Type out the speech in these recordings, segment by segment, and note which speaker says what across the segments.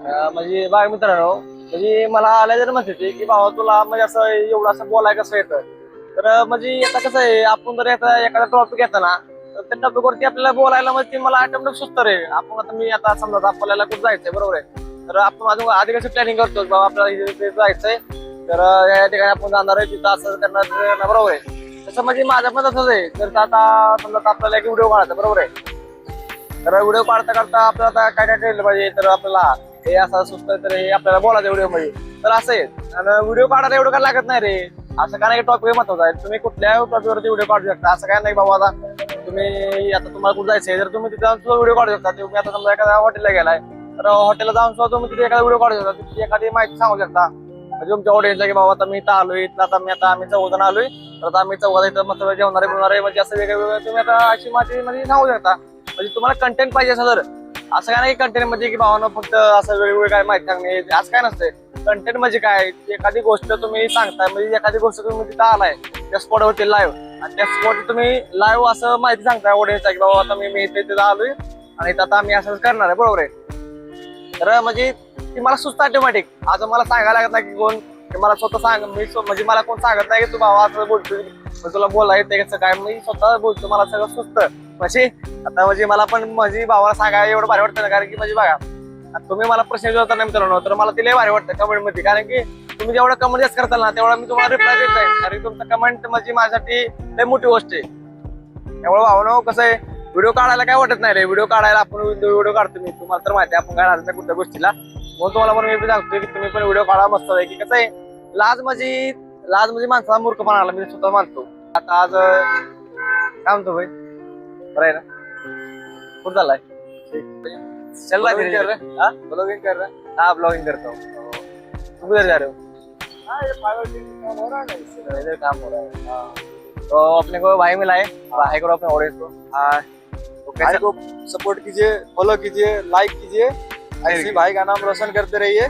Speaker 1: म्हणजे बाग मित्रांनो, म्हणजे मला आल्या जर म्हणते ते की बाबा तुला म्हणजे असं एवढं असं बोलाय कसं येतं. तर म्हणजे आता कसं आहे, आपण जर एखादा टॉपिक घेता ना, तर त्या टॉपिक वरती आपल्याला बोलायला म्हणजे मला ऑटोमॅटिक सुचतं रे. आपण आता मी आता समजा आपल्याला कुठं जायचंय बरोबर आहे, तर आपण अजून आधी कसं प्लॅनिंग करतो बाबा आपल्याला इथे जायचंय, तर या ठिकाणी आपण जाणार आहे, तिथं असं करणार बरोबर आहे. तसं म्हणजे माझं पण तसंच आहे. तर आता समजा आपल्याला एक व्हिडिओ काढायचा बरोबर आहे, तर व्हिडिओ काढता काढता आपल्याला आता काय काय केलं पाहिजे, तर आपल्याला हे असं सुचतं तर हे आपल्याला बोलायचं व्हिडिओ मध्ये. तर असं आहे, आणि व्हिडिओ काढायला एवढं काय लागत नाही रे. असं काय नाही, टॉपिक महत्वाचा आहे. तुम्ही कुठल्या टॉपिकवरती व्हिडिओ काढू शकता. असं काय नाही बाबा आता तुम्ही आता तुम्हाला कुठं जायचंय तर तुम्ही तिथे व्हिडिओ काढू शकता. तुम्ही आता समजा एखाद्या हॉटेलला गेलाय, तर हॉटेलला जाऊन सुद्धा तुम्ही तिथे एखादा व्हिडिओ काढू शकता. तिथे एखादी माहिती सांगू शकता म्हणजे तुमच्या ऑडियन्सला की बाबा आता मी इथं आलोय, इथं आता आम्ही चौघजण आलोय, तर आता आम्ही चौघा इथं मस्त जेवणारे बोलणारे म्हणजे असं वेगवेगळं तुम्ही आता अशी माहिती म्हणजे सांगू शकता. म्हणजे तुम्हाला कंटेंट पाहिजे असं जर असं काय नाही कंटेंट म्हणजे की भावानं फक्त असं वेगवेगळं काय माहिती सांगणे असं काय नसतंय. कंटेंट म्हणजे काय, एखादी गोष्ट तुम्ही सांगताय म्हणजे एखादी गोष्ट तुम्ही तिथं आलाय त्या स्पॉटवरती लाईव्ह, आणि त्या स्पॉट तुम्ही लाईव्ह असं माहिती सांगताय ऑडियन्सला की बाबा आता मी इथे आलोय आणि इथं आता आम्ही असंच करणार आहे बरोबर आहे. तर म्हणजे ती मला सुचतं ऑटोमॅटिक. आज मला सांगायला लागत नाही की कोण मला स्वतः सांग, मी म्हणजे मला कोण सांगत नाही की तू बाबा असं बोलतोय तुला बोला येते कसं काय, मी स्वतः बोलतो, मला सगळं सुचतं. म्हणजे आता म्हणजे मला पण माझी भावाला सांगायला एवढं भारी वाटतं ना, कारण की म्हणजे बघा तुम्ही मला प्रश्न विचारता नाही मित्रांनो, तर मला ते लय भारी वाटतं कमेंट मध्ये. कारण की तुम्ही जेवढं कमेंट जास्त करताल ना तेवढा मी तुम्हाला रिप्लाय देत जाईल. कारण तुमचं कमेंट म्हणजे माझ्यासाठी लय मोठी गोष्ट आहे. त्यामुळे भावना कसं आहे, व्हिडिओ काढायला काय वाटत नाही रे. व्हिडिओ काढायला आपण व्हिडिओ काढतो, मी तुम्हाला तर माहिती आहे आपण काय राहतो कुठल्या गोष्टीला. म्हणून तुम्हाला पण मी सांगतोय की तुम्ही पण व्हिडिओ काढा मस्त आहे. की कसं आहे, लाज म्हणजे माणसाला मूर्खपणा आला, मी स्वतः मानतो. आता आज काय म्हणतो भाई, बरं आहे ना, कुठं चाललाय? चल रहा है, ब्लॉगिंग कर रहा है. हाँ ब्लॉगिंग करता हूँ. तुम किधर जा रहे हो? ये फाइबर काम हो रहा है ना, इससे इधर काम हो रहा है. हाँ, तो अपने को भाई मिला है, भाई करो अपने ऑडियंस को. हाँ, भाई को सपोर्ट कीजिए, फॉलो कीजिए, लाइक कीजिए. ऐसे भाई का नाम रोशन करते रहिए.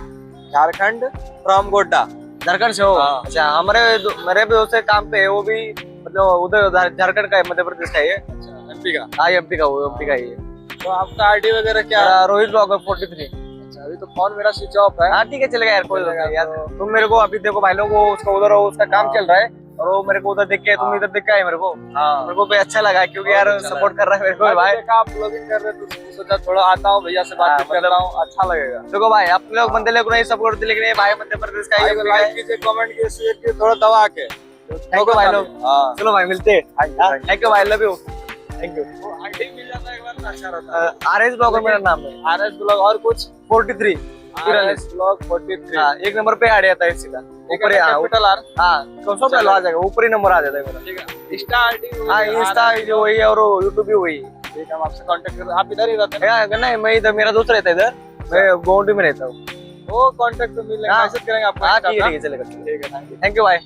Speaker 1: झारखंड फ्रॉम गोड्डा. झारखंड से हो? अच्छा, मेरे भी दोस्त काम पे है, वो भी मतलब उधर झारखंड का है, मध्य प्रदेश का है. अच्छा, एमपी का? हाँ एमपी का, वो एमपी का ही है. तो आपका आईडी वगैरह क्या है? रोहित ब्लॉगर 43. अच्छा, अभी तो फोन मेरा स्विच ऑफ है. हाँ ठीक है, चलेगा यार, कोई नहीं यार. तुम मेरे को अभी देखो भाई लोग, वो उसका उधर उसका काम चल रहा है और वो मेरे को उधर देख के तुम इधर देख के आए मेरे को. मेरे को भी अच्छा लगा क्योंकि यार सपोर्ट कर रहा है मेरे को भाई. आप ब्लॉगिंग कर रहे हो तो सोचा थोड़ा आता हूँ भैया से बात कर रहा हूँ, अच्छा लगेगा. देखो भाई आप लोग बंदे लोग नहीं सपोर्ट करते, लेकिन ये भाई मध्य प्रदेश का ही लाइक कीजिए, कमेंट कीजिए, शेयर कीजिए, थोड़ा दबा के. थैंक यू भाई लोग. चलो भाई मिलते हैं. थैंक यू भाई, love you. Thank you. ID मिल जाता है एक बार, अच्छा रहता है. आरएस ब्लॉगर मेरा नाम है. आरएस ब्लॉग और कुछ 43 ब्लॉग 43. हाँ, एक नंबर पे आ जाता है सीधा ऊपर. Capital R. हाँ, कौन सा आ जाएगा, ऊपर ही नंबर आ जाता है मेरा. ठीक है. Insta ID. हाँ इंस्टा जो वही है और यूट्यूब भी वही. ठीक है, हम आपसे कांटेक्ट करते. आप इधर ही रहते हैं? नहीं, मैं इधर, मेरा दोस्त रहता है इधर, मैं गोंडी में रहता हूँ. वो कॉन्टॅक्ट मिळेल, मैसेज करेंगे आपको. हाँ ठीक है चलेगा. ठीक है, थँक्यू बाय.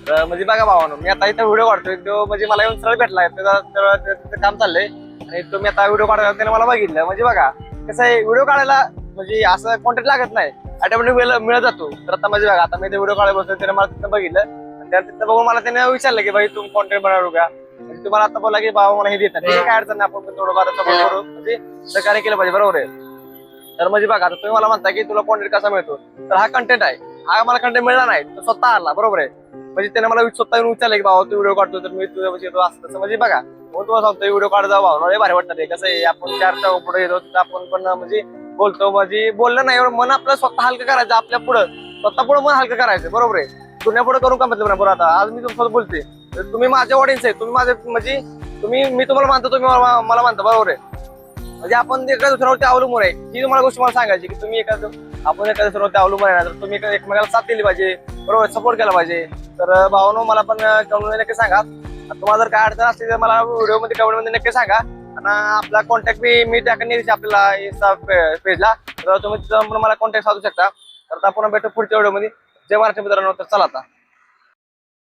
Speaker 1: म्हणजे बघा भावानो, मी आता इथं व्हिडिओ काढतोय, तो म्हणजे मला येऊन सरळ भेटलाय, त्याचं काम चाललंय आणि तो मी आता व्हिडिओ काढायला त्याने मला बघितलं. म्हणजे बघा कसं आहे, व्हिडिओ काढायला म्हणजे असं कॉन्टॅक्ट लागत नाही, ऑटोमॅटिक मिळत जातो. तर आता म्हणजे बघा, आता मी ते व्हिडिओ काढायला बसलो, त्याने मला तिथं बघितलं आणि त्या तिथं बघून मला त्याने विचारलं की भाई तुम्ही कॉन्टेंट बनवू का. म्हणजे तुम्हाला आता बोला की बाबा मला हे देतात, काय अडचण नाही, आपण थोडंफार सपोर्ट करू, म्हणजे सहकार्य केलं पाहिजे बरोबर आहे. तर म्हणजे बघा, आता तुम्ही मला म्हणता की तुला कॉन्टेंट कसा मिळतो, तर हा कंटेंट आहे. हा मला कंटेंट मिळाला नाही, तो स्वतः आला बरोबर आहे. म्हणजे त्याने मला स्वतः येऊन विचारलं की बाबा तू व्हिडिओ काढतो तर मी तुझ्यापाशी येतो असं तसं. म्हणजे बघा, मग तुम्हाला सांगतो व्हिडिओ काढ जाऊ भावना भारी वाटतं ते. कसं आहे, आपण चारच्या पुढे येतो तर आपण पण म्हणजे बोलतो, म्हणजे बोललं नाही, मन आपलं स्वतः हलकं करायचं, आपल्या पुढं स्वतः पुढं मन हलकं करायचं बरोबर आहे. दुनिया पुढे करून का मतलब बरोबर. आता आज मी तुमच्यासोबत बोलते, तुम्ही माझ्या ऑडियन्स आहे, तुम्ही माझे म्हणजे मी तुम्हाला मानतो, तुम्ही मला मानता बरोबर आहे. म्हणजे आपण एका दुसऱ्यावरती अवलंबून आहे, ही तुम्हाला गोष्ट मला सांगायची की तुम्ही आपण एका दुसऱ्यावरती अवलंबून आहे ना, तर तुम्ही एकमेकाला साथ दिली पाहिजे बरोबर, सपोर्ट केला पाहिजे. तर भावानो मला पण कमेंट नक्की सांगा. तुम्हाला जर काय अडचण असली तर मला व्हिडिओ मध्ये कमेंट मध्ये नक्की सांगा. आणि आपला कॉन्टॅक्ट मी टाकून आपल्याला इंस्टा पेजला, तर तुम्ही तिथं मला कॉन्टॅक्ट साधू शकता. तर आपण भेटू पुढच्या व्हिडिओ मध्ये. जय महाराष्ट्र मित्रांनो. तर चला आता.